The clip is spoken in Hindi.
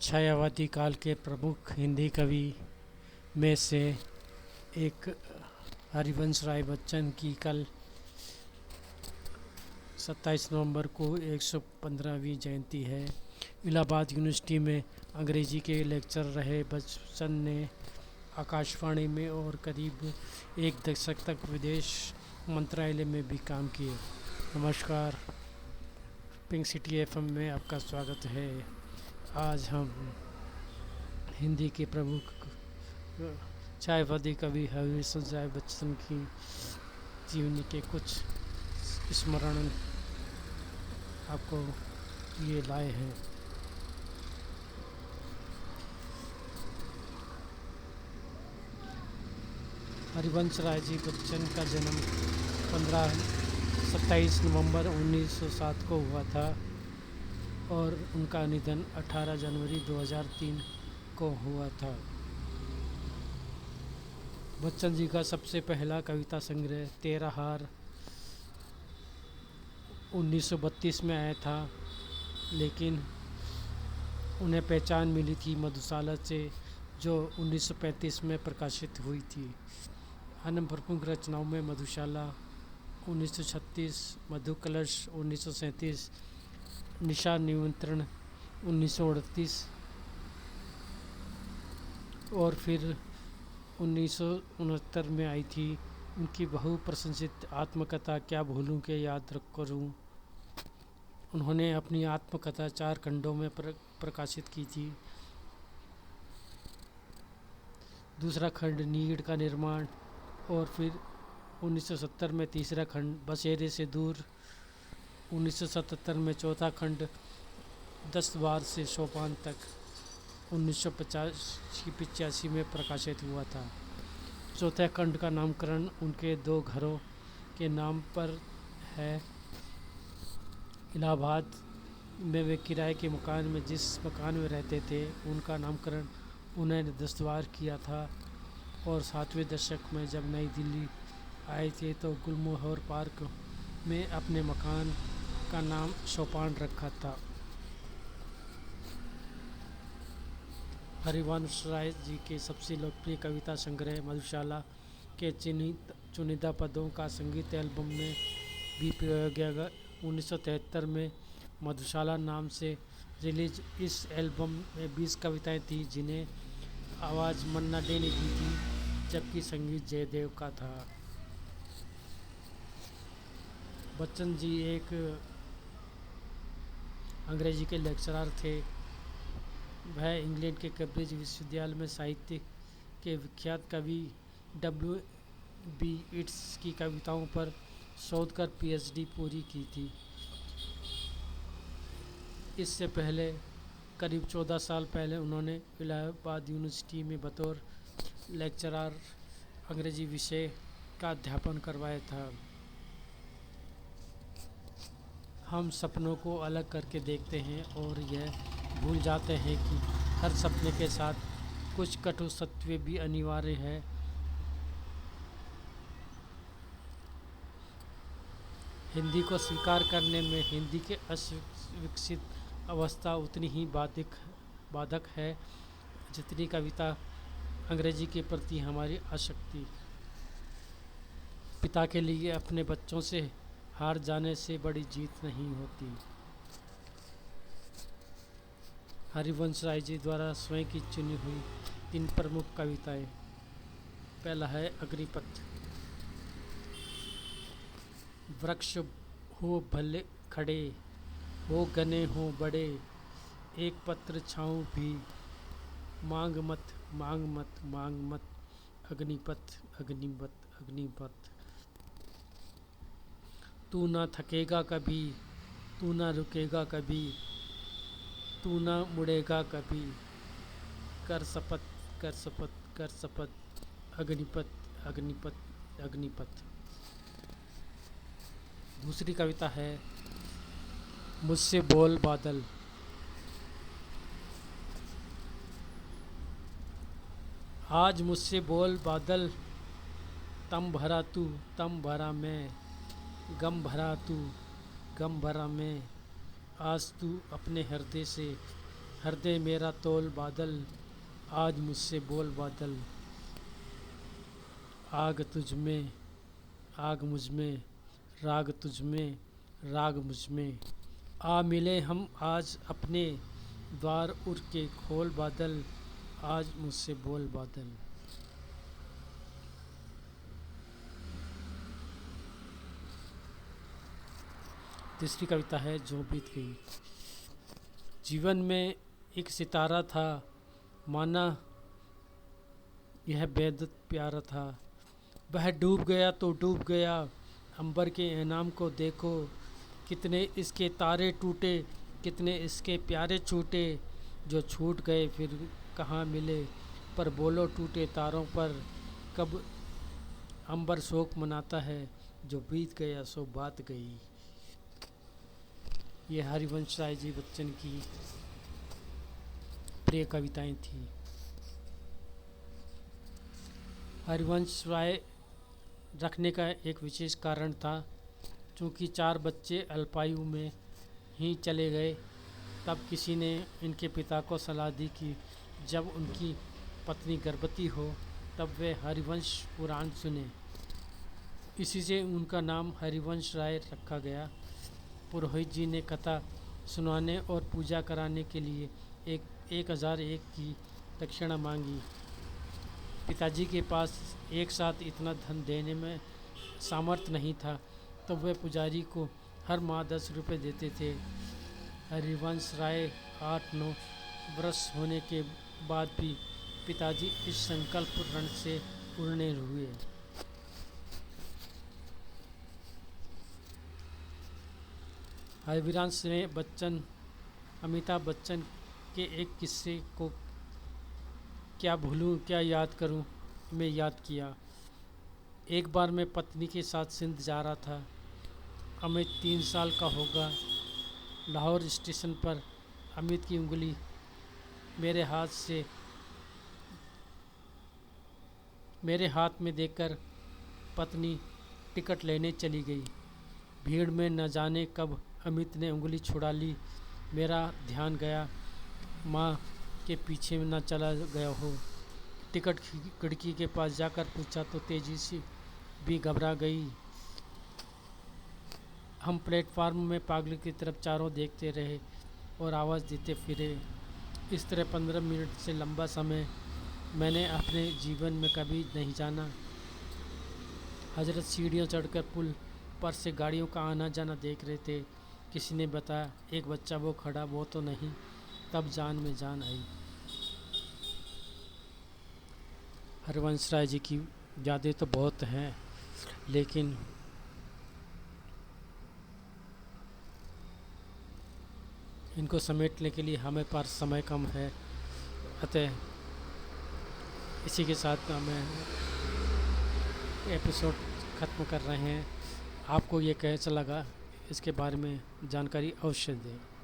छायावादी काल के प्रमुख हिंदी कवि में से एक हरिवंश राय बच्चन की कल 27 नवंबर को 115वीं जयंती है। इलाहाबाद यूनिवर्सिटी में अंग्रेजी के लेक्चर रहे बच्चन ने आकाशवाणी में और करीब एक दशक तक विदेश मंत्रालय में भी काम किए। नमस्कार, पिंक सिटी एफएम में आपका स्वागत है। आज हम हिंदी के प्रमुख छायावादी कवि हरिवंश राय बच्चन की जीवनी के कुछ स्मरण आपको ये लाए हैं। हरिवंश राय जी बच्चन का जन्म 27 नवंबर 1907 को हुआ था और उनका निधन 18 जनवरी 2003 को हुआ था। बच्चन जी का सबसे पहला कविता संग्रह 13 हार 1932 में आया था, लेकिन उन्हें पहचान मिली थी मधुशाला से, जो 1935 में प्रकाशित हुई थी। अन्य प्रमुख रचनाओं में मधुशाला 1936, मधु कलश 1937, निशा निमंत्रण 1938 और फिर 1969 में आई थी उनकी बहुप्रशंसित आत्मकथा क्या भूलूं के याद करूं। उन्होंने अपनी आत्मकथा 4 खंडों में प्रकाशित की थी। दूसरा खंड नीड़ का निर्माण और फिर 1970 में तीसरा खंड बसेरे से दूर, 1977 में चौथा खंड 10 बार से सोपान तक 1985 में प्रकाशित हुआ था। चौथे खंड का नामकरण उनके 2 घरों के नाम पर है। इलाहाबाद में वे किराए के मकान में जिस मकान में रहते थे उनका नामकरण उन्होंने 10 बार किया था। और 7वें दशक में जब नई दिल्ली आए थे तो गुलमोहर पार्क में अपने मकान का नाम सोपान रखा था। हरिवंश राय जी के सबसे लोकप्रिय कविता संग्रह मधुशाला के चुनिंदा पदों का संगीत एल्बम में भी प्रयोग किया गया। 1973 में मधुशाला नाम से रिलीज इस एल्बम में 20 कविताएं थी, जिन्हें आवाज़ मन्ना डे ने दी थी, जबकि संगीत जयदेव का था। बच्चन जी एक अंग्रेजी के लेक्चरर थे। वह इंग्लैंड के कैम्ब्रिज विश्वविद्यालय में साहित्य के विख्यात कवि W.B. येट्स की कविताओं पर शोध कर PhD पूरी की थी। इससे पहले करीब 14 साल पहले उन्होंने इलाहाबाद यूनिवर्सिटी में बतौर लेक्चरर अंग्रेजी विषय का अध्यापन करवाया था। हम सपनों को अलग करके देखते हैं और यह भूल जाते हैं कि हर सपने के साथ कुछ कटु सत्य भी अनिवार्य है। हिंदी को स्वीकार करने में हिंदी के अविकसित अवस्था उतनी ही बाधक है जितनी कविता अंग्रेजी के प्रति हमारी आसक्ति। पिता के लिए अपने बच्चों से हार जाने से बड़ी जीत नहीं होती। हरिवंश राय जी द्वारा स्वयं की चुनी हुई 3 प्रमुख कविताएं। पहला है अग्निपथ। वृक्ष हो भले खड़े, हो घने हो बड़े, एक पत्र छाँव भी, मांग मत मांग मत मांग मत, अग्निपथ अग्निपथ अग्निपथ। तू ना थकेगा कभी, तू ना रुकेगा कभी, तू ना मुड़ेगा कभी, कर शपथ कर शपथ कर शपथ, अग्निपथ अग्निपथ अग्निपथ। दूसरी कविता है मुझसे बोल बादल। आज मुझसे बोल बादल, तम भरा तू तम भरा मैं, गम भरा तू गम भरा मैं, आज तू अपने हृदय से हर दे मेरा तोल बादल, आज मुझसे बोल बादल। आग तुझ में, आग मुझ में, राग तुझ में, राग मुझ में। आ मिले हम आज अपने द्वार उर के खोल बादल, आज मुझसे बोल बादल। तीसरी कविता है जो बीत गई। जीवन में एक सितारा था, माना यह बेदत प्यारा था। वह डूब गया तो डूब गया, अंबर के इनाम को देखो। कितने इसके तारे टूटे, कितने इसके प्यारे छूटे। जो छूट गए फिर कहाँ मिले, पर बोलो टूटे तारों पर। कब अंबर शोक मनाता है, जो बीत गया सो बात गई। ये हरिवंश राय जी बच्चन की प्रिय कविताएं थी। हरिवंश राय रखने का एक विशेष कारण था, चूँकि 4 बच्चे अल्पायु में ही चले गए। तब किसी ने इनके पिता को सलाह दी कि जब उनकी पत्नी गर्भवती हो तब वे हरिवंश पुराण सुने। इसी से उनका नाम हरिवंश राय रखा गया। पुरोहित जी ने कथा सुनाने और पूजा कराने के लिए 1001 की दक्षिणा मांगी। पिताजी के पास एक साथ इतना धन देने में सामर्थ्य नहीं था, तो वे पुजारी को हर माह 10 रुपये देते थे। हरिवंश राय 8-9 वर्ष होने के बाद भी पिताजी इस संकल्प ऋण से पूर्ण हुए। हरिवंश ने अमिताभ बच्चन के एक किस्से को क्या भूलूं क्या याद करूं में याद किया। एक बार मैं पत्नी के साथ सिंध जा रहा था। अमित 3 साल का होगा। लाहौर स्टेशन पर अमित की उंगली मेरे हाथ में देकर पत्नी टिकट लेने चली गई। भीड़ में न जाने कब अमित ने उंगली छुड़ा ली। मेरा ध्यान गया माँ के पीछे न चला गया हो। टिकट खिड़की के पास जाकर पूछा तो तेजी से भी घबरा गई। हम प्लेटफार्म में पागल की तरफ चारों देखते रहे और आवाज़ देते फिरे। इस तरह 15 मिनट से लंबा समय मैंने अपने जीवन में कभी नहीं जाना। हजरत सीढ़ियाँ चढ़कर पुल पर से गाड़ियों का आना जाना देख रहे थे। किसी ने बताया एक बच्चा वो खड़ा, वो तो नहीं। तब जान में जान आई। हरिवंश राय जी की यादें तो बहुत हैं, लेकिन इनको समेटने के लिए हमें पास समय कम है। अतः इसी के साथ हमें एपिसोड ख़त्म कर रहे हैं। आपको ये कैसा लगा इसके बारे में जानकारी अवश्य दें।